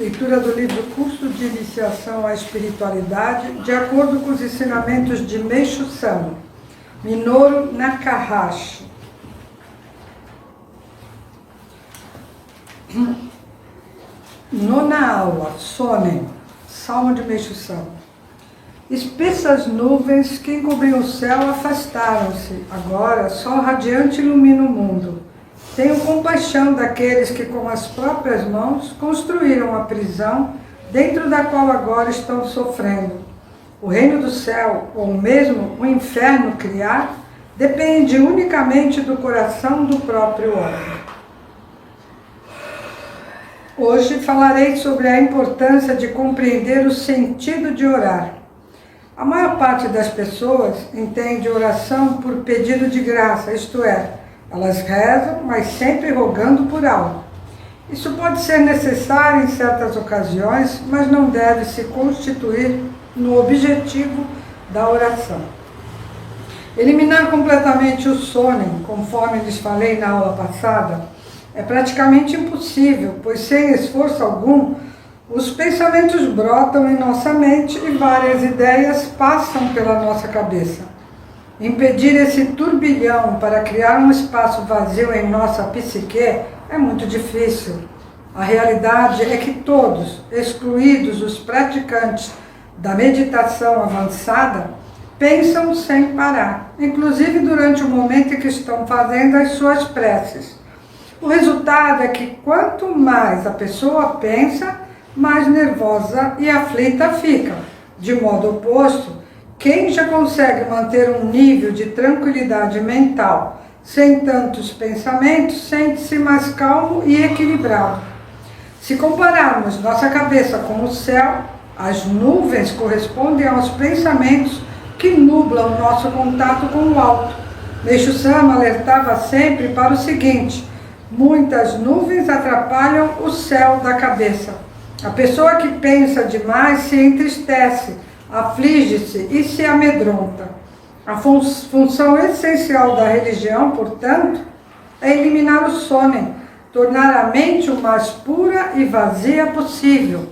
Leitura do livro Curso de Iniciação à Espiritualidade, de acordo com os ensinamentos de Meishu Sama, Minoru Takahashi. Nona aula, Sonen, Salmo de Meishu Sama. Espessas nuvens que encobriam o céu afastaram-se, agora sol radiante ilumina o mundo. Tenho compaixão daqueles que com as próprias mãos construíram a prisão dentro da qual agora estão sofrendo. O reino do céu, ou mesmo o inferno criar, depende unicamente do coração do próprio homem. Hoje falarei sobre a importância de compreender o sentido de orar. A maior parte das pessoas entende oração por pedido de graça, isto é, elas rezam, mas sempre rogando por algo. Isso pode ser necessário em certas ocasiões, mas não deve se constituir no objetivo da oração. Eliminar completamente o sonen, conforme lhes falei na aula passada, é praticamente impossível, pois sem esforço algum, os pensamentos brotam em nossa mente e várias ideias passam pela nossa cabeça. Impedir esse turbilhão para criar um espaço vazio em nossa psique é muito difícil. A realidade é que todos, excluídos os praticantes da meditação avançada, pensam sem parar, inclusive durante o momento em que estão fazendo as suas preces. O resultado é que quanto mais a pessoa pensa, mais nervosa e aflita fica. De modo oposto, quem já consegue manter um nível de tranquilidade mental sem tantos pensamentos, sente-se mais calmo e equilibrado. Se compararmos nossa cabeça com o céu, as nuvens correspondem aos pensamentos que nublam nosso contato com o alto. Meishu Sama alertava sempre para o seguinte: muitas nuvens atrapalham o céu da cabeça. A pessoa que pensa demais se entristece, aflige-se e se amedronta. A função essencial da religião, portanto, é eliminar o sonen, tornar a mente o mais pura e vazia possível.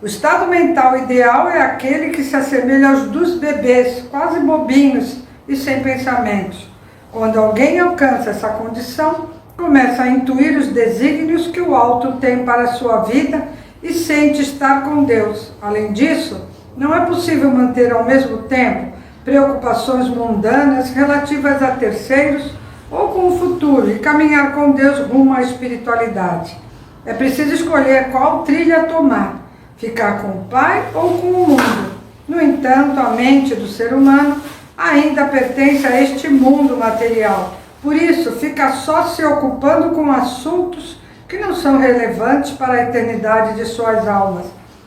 O estado mental ideal é aquele que se assemelha aos dos bebês, quase bobinhos e sem pensamentos. Quando alguém alcança essa condição, começa a intuir os desígnios que o alto tem para a sua vida e sente estar com Deus. Além disso, não é possível manter ao mesmo tempo preocupações mundanas relativas a terceiros ou com o futuro e caminhar com Deus rumo à espiritualidade. É preciso escolher qual trilha tomar, ficar com o Pai ou com o mundo. No entanto, a mente do ser humano ainda pertence a este mundo material. Por isso, fica só se ocupando com assuntos que não são relevantes para a eternidade de suas almas.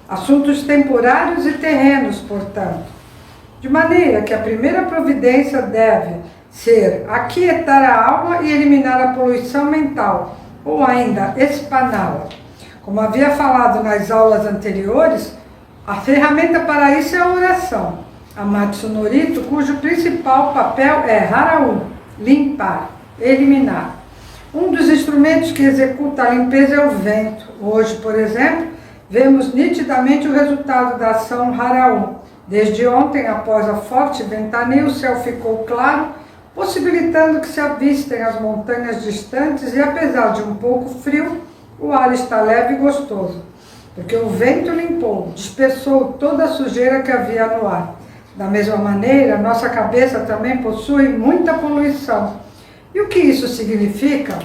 Assuntos temporários e terrenos, portanto. De maneira que a primeira providência deve ser aquietar a alma e eliminar a poluição mental, ou ainda espaná-la. Como havia falado nas aulas anteriores, a ferramenta para isso é a oração. Amatsu Norito, cujo principal papel é Haraú, limpar, eliminar. Um dos instrumentos que executa a limpeza é o vento. Hoje, por exemplo, vemos nitidamente o resultado da ação Haraú. Desde ontem, após a forte ventania, o céu ficou claro, possibilitando que se avistem as montanhas distantes e, apesar de um pouco frio, o ar está leve e gostoso, porque o vento limpou, dispersou toda a sujeira que havia no ar. Da mesma maneira, nossa cabeça também possui muita poluição. E o que isso significa?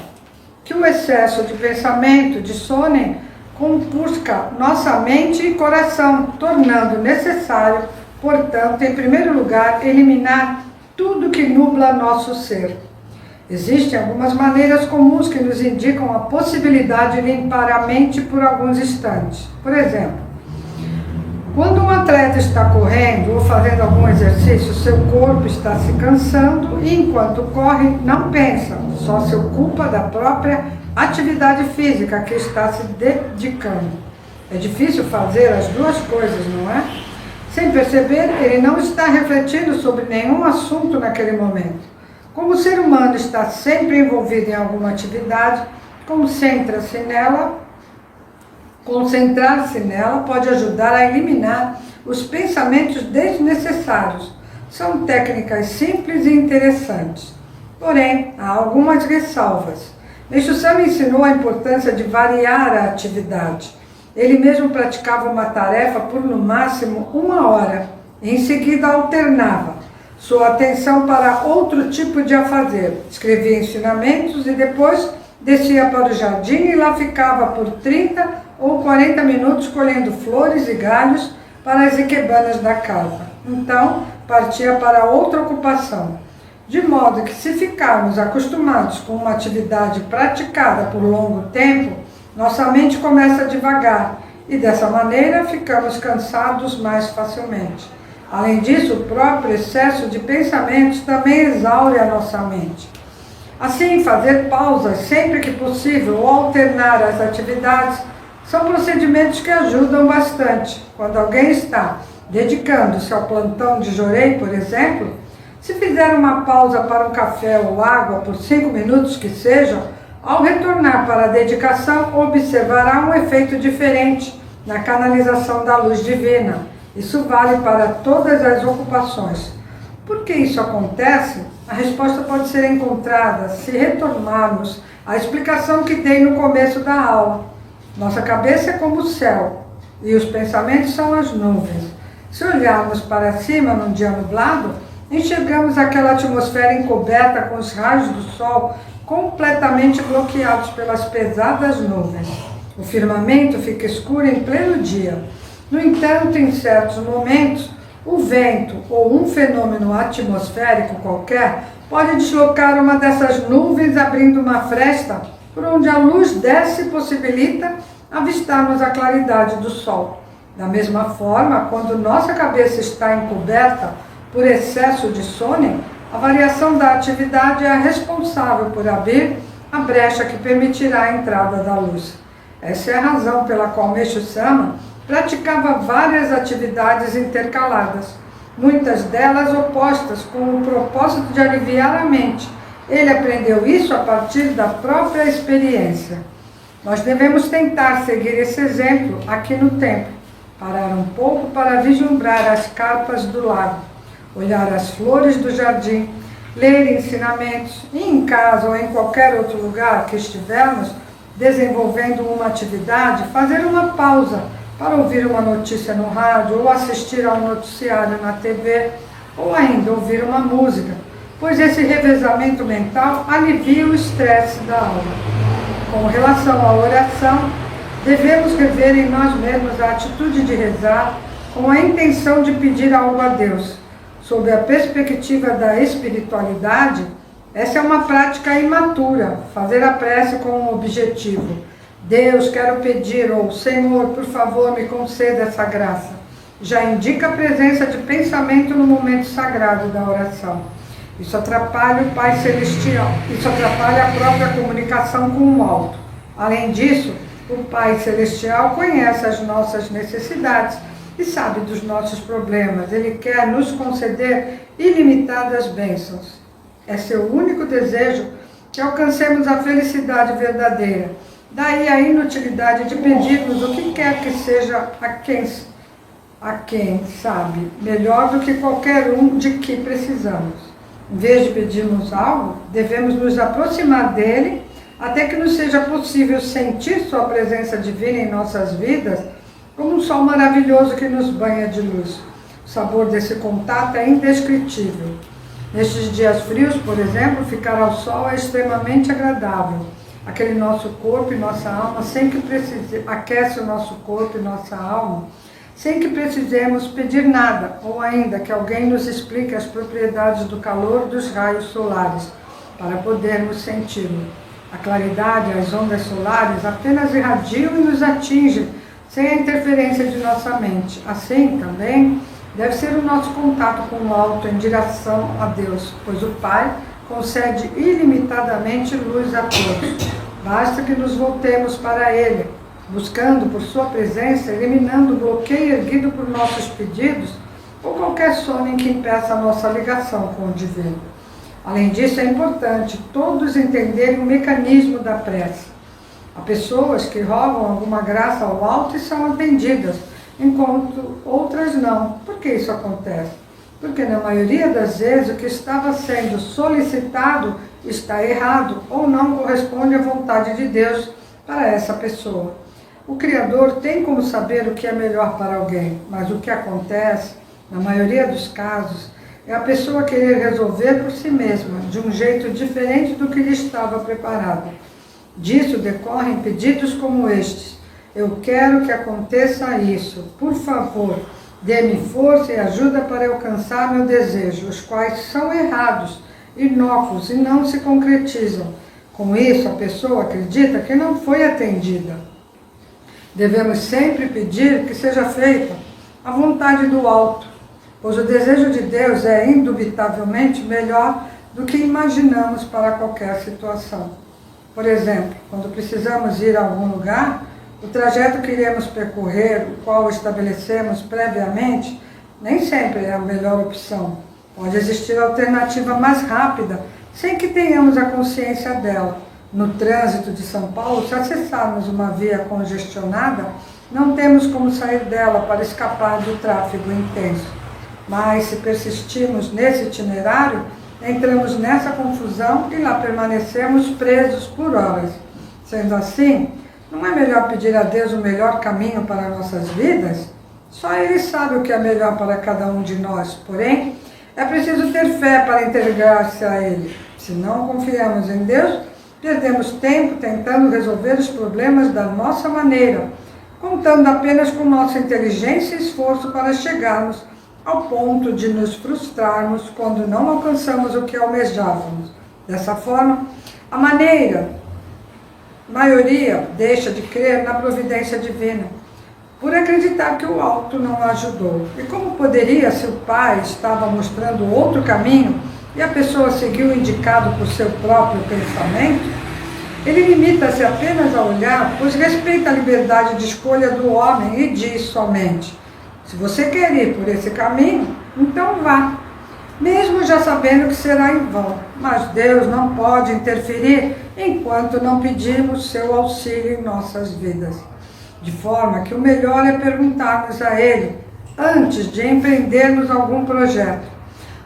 Que o excesso de pensamento, de sonen, compusca nossa mente e coração, tornando necessário, portanto, em primeiro lugar, eliminar tudo que nubla nosso ser. Existem algumas maneiras comuns que nos indicam a possibilidade de limpar a mente por alguns instantes. Por exemplo, quando um atleta está correndo ou fazendo algum exercício, seu corpo está se cansando e, enquanto corre, não pensa, só se ocupa da própria atividade física que está se dedicando. É difícil fazer as duas coisas, não é? Sem perceber, ele não está refletindo sobre nenhum assunto naquele momento. Como o ser humano está sempre envolvido em alguma atividade, concentra-se nela Concentrar-se nela pode ajudar a eliminar os pensamentos desnecessários. São técnicas simples e interessantes. Porém, há algumas ressalvas. Meixo Sama ensinou a importância de variar a atividade. Ele mesmo praticava uma tarefa por no máximo 1 hora. Em seguida, alternava sua atenção para outro tipo de afazer. Escrevia ensinamentos e depois descia para o jardim e lá ficava por 30 ou 40 minutos colhendo flores e galhos para as ikebanas da casa. Então, partia para outra ocupação. De modo que, se ficarmos acostumados com uma atividade praticada por longo tempo, nossa mente começa a divagar e, dessa maneira, ficamos cansados mais facilmente. Além disso, o próprio excesso de pensamentos também exaure a nossa mente. Assim, fazer pausas sempre que possível ou alternar as atividades são procedimentos que ajudam bastante. Quando alguém está dedicando-se ao plantão de jorei, por exemplo, se fizer uma pausa para um café ou água por 5 minutos que sejam, ao retornar para a dedicação, observará um efeito diferente na canalização da luz divina. Isso vale para todas as ocupações. Por que isso acontece? A resposta pode ser encontrada se retomarmos a explicação que dei no começo da aula. Nossa cabeça é como o céu e os pensamentos são as nuvens. Se olharmos para cima num dia nublado, enxergamos aquela atmosfera encoberta com os raios do sol completamente bloqueados pelas pesadas nuvens. O firmamento fica escuro em pleno dia. No entanto, em certos momentos, o vento ou um fenômeno atmosférico qualquer pode deslocar uma dessas nuvens, abrindo uma fresta por onde a luz desce e possibilita avistarmos a claridade do sol. Da mesma forma, quando nossa cabeça está encoberta por excesso de sono, a variação da atividade é a responsável por abrir a brecha que permitirá a entrada da luz. Essa é a razão pela qual Meixo Sama praticava várias atividades intercaladas, muitas delas opostas, com o propósito de aliviar a mente. Ele aprendeu isso a partir da própria experiência. Nós devemos tentar seguir esse exemplo aqui no templo, parar um pouco para vislumbrar as carpas do lago, olhar as flores do jardim, ler ensinamentos e, em casa ou em qualquer outro lugar que estivermos desenvolvendo uma atividade, fazer uma pausa para ouvir uma notícia no rádio ou assistir a um noticiário na TV ou ainda ouvir uma música, pois esse revezamento mental alivia o estresse da alma. Com relação à oração, devemos rever em nós mesmos a atitude de rezar com a intenção de pedir algo a Deus. Sob a perspectiva da espiritualidade, essa é uma prática imatura, fazer a prece com um objetivo. Deus, quero pedir, ou Senhor, por favor, me conceda essa graça. Já indica a presença de pensamento no momento sagrado da oração. Isso atrapalha o Pai Celestial, isso atrapalha a própria comunicação com o alto. Além disso, o Pai Celestial conhece as nossas necessidades e sabe dos nossos problemas. Ele quer nos conceder ilimitadas bênçãos. É seu único desejo que alcancemos a felicidade verdadeira. Daí a inutilidade de pedirmos o que quer que seja a quem sabe melhor do que qualquer um de que precisamos. Em vez de pedirmos algo, devemos nos aproximar dele até que nos seja possível sentir sua presença divina em nossas vidas como um sol maravilhoso que nos banha de luz. O sabor desse contato é indescritível. Nestes dias frios, por exemplo, ficar ao sol é extremamente agradável. Aquele nosso corpo e nossa alma, aquece o nosso corpo e nossa alma, sem que precisemos pedir nada, ou ainda que alguém nos explique as propriedades do calor dos raios solares, para podermos senti-lo. A claridade, as ondas solares apenas irradiam e nos atingem, sem a interferência de nossa mente. Assim, também, deve ser o nosso contato com o alto em direção a Deus, pois o Pai concede ilimitadamente luz a todos. Basta que nos voltemos para Ele, buscando por sua presença, eliminando o bloqueio erguido por nossos pedidos ou qualquer sono em que impeça a nossa ligação com o divino. Além disso, é importante todos entenderem o mecanismo da prece. Há pessoas que rogam alguma graça ao alto e são atendidas, enquanto outras não. Por que isso acontece? Porque na maioria das vezes o que estava sendo solicitado está errado ou não corresponde à vontade de Deus para essa pessoa. O Criador tem como saber o que é melhor para alguém, mas o que acontece, na maioria dos casos, é a pessoa querer resolver por si mesma, de um jeito diferente do que lhe estava preparado. Disso decorrem pedidos como estes: eu quero que aconteça isso, por favor, dê-me força e ajuda para alcançar meu desejo, os quais são errados, inócuos e não se concretizam. Com isso, a pessoa acredita que não foi atendida. Devemos sempre pedir que seja feita a vontade do alto, pois o desejo de Deus é indubitavelmente melhor do que imaginamos para qualquer situação. Por exemplo, quando precisamos ir a algum lugar, o trajeto que iremos percorrer, o qual estabelecemos previamente, nem sempre é a melhor opção. Pode existir alternativa mais rápida, sem que tenhamos a consciência dela. No trânsito de São Paulo, se acessarmos uma via congestionada, não temos como sair dela para escapar do tráfego intenso. Mas se persistirmos nesse itinerário, entramos nessa confusão e lá permanecemos presos por horas. Sendo assim, não é melhor pedir a Deus o melhor caminho para nossas vidas? Só Ele sabe o que é melhor para cada um de nós. Porém, é preciso ter fé para entregar-se a Ele. Se não confiamos em Deus, perdemos tempo tentando resolver os problemas da nossa maneira, contando apenas com nossa inteligência e esforço para chegarmos ao ponto de nos frustrarmos quando não alcançamos o que almejávamos. Dessa forma, a maioria deixa de crer na providência divina, por acreditar que o alto não a ajudou. E como poderia se o pai estava mostrando outro caminho e a pessoa seguiu o indicado por seu próprio pensamento? Ele limita-se apenas a olhar, pois respeita a liberdade de escolha do homem e diz somente: se você quer ir por esse caminho, então vá, mesmo já sabendo que será em vão. Mas Deus não pode interferir enquanto não pedirmos seu auxílio em nossas vidas. De forma que o melhor é perguntarmos a Ele antes de empreendermos algum projeto.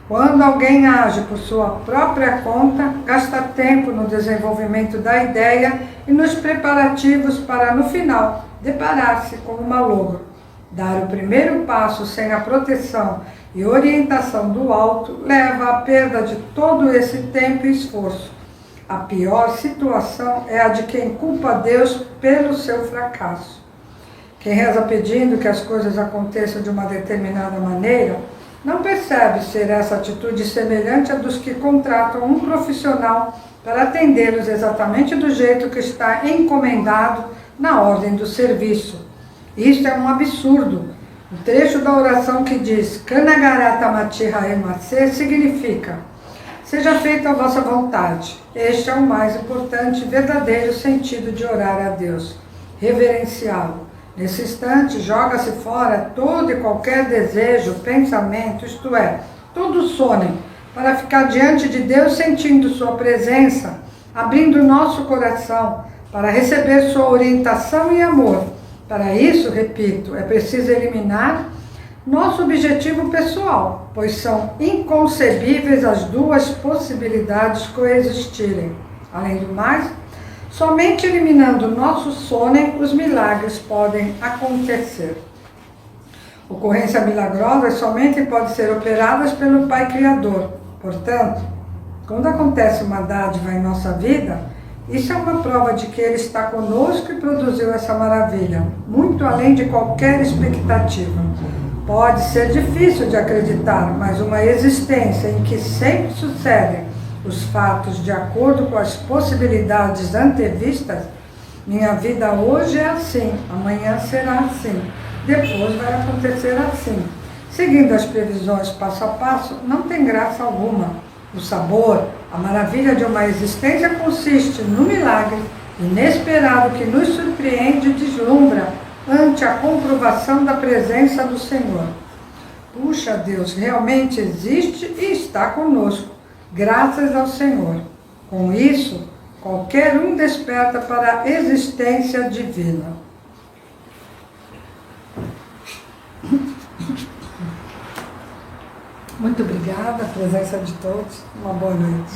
Quando alguém age por sua própria conta, gasta tempo no desenvolvimento da ideia e nos preparativos para, no final, deparar-se com uma malogro. Dar o primeiro passo sem a proteção e orientação do alto leva à perda de todo esse tempo e esforço. A pior situação é a de quem culpa Deus pelo seu fracasso. Quem reza pedindo que as coisas aconteçam de uma determinada maneira, não percebe ser essa atitude semelhante à dos que contratam um profissional para atendê-los exatamente do jeito que está encomendado na ordem do serviço. Isto é um absurdo. O trecho da oração que diz Kanagarata Matihayamase significa: seja feita a vossa vontade. Este é o mais importante e verdadeiro sentido de orar a Deus. Reverenciá-lo. Nesse instante, joga-se fora todo e qualquer desejo, pensamento, isto é, todo sono, para ficar diante de Deus sentindo sua presença, abrindo nosso coração para receber sua orientação e amor. Para isso, repito, é preciso eliminar nosso objetivo pessoal, pois são inconcebíveis as duas possibilidades coexistirem. Além do mais, somente eliminando nosso sono, os milagres podem acontecer. Ocorrência milagrosa somente pode ser operadas pelo Pai Criador. Portanto, quando acontece uma dádiva em nossa vida, isso é uma prova de que Ele está conosco e produziu essa maravilha, muito além de qualquer expectativa. Pode ser difícil de acreditar, mas uma existência em que sempre sucedem os fatos de acordo com as possibilidades antevistas, minha vida hoje é assim, amanhã será assim, depois vai acontecer assim. Seguindo as previsões passo a passo, não tem graça alguma. O sabor, a maravilha de uma existência consiste no milagre inesperado que nos surpreende e deslumbra ante a comprovação da presença do Senhor. Puxa, Deus realmente existe e está conosco. Graças ao Senhor. Com isso, Qualquer um desperta para a existência divina. Muito obrigada, a presença de todos. Uma boa noite.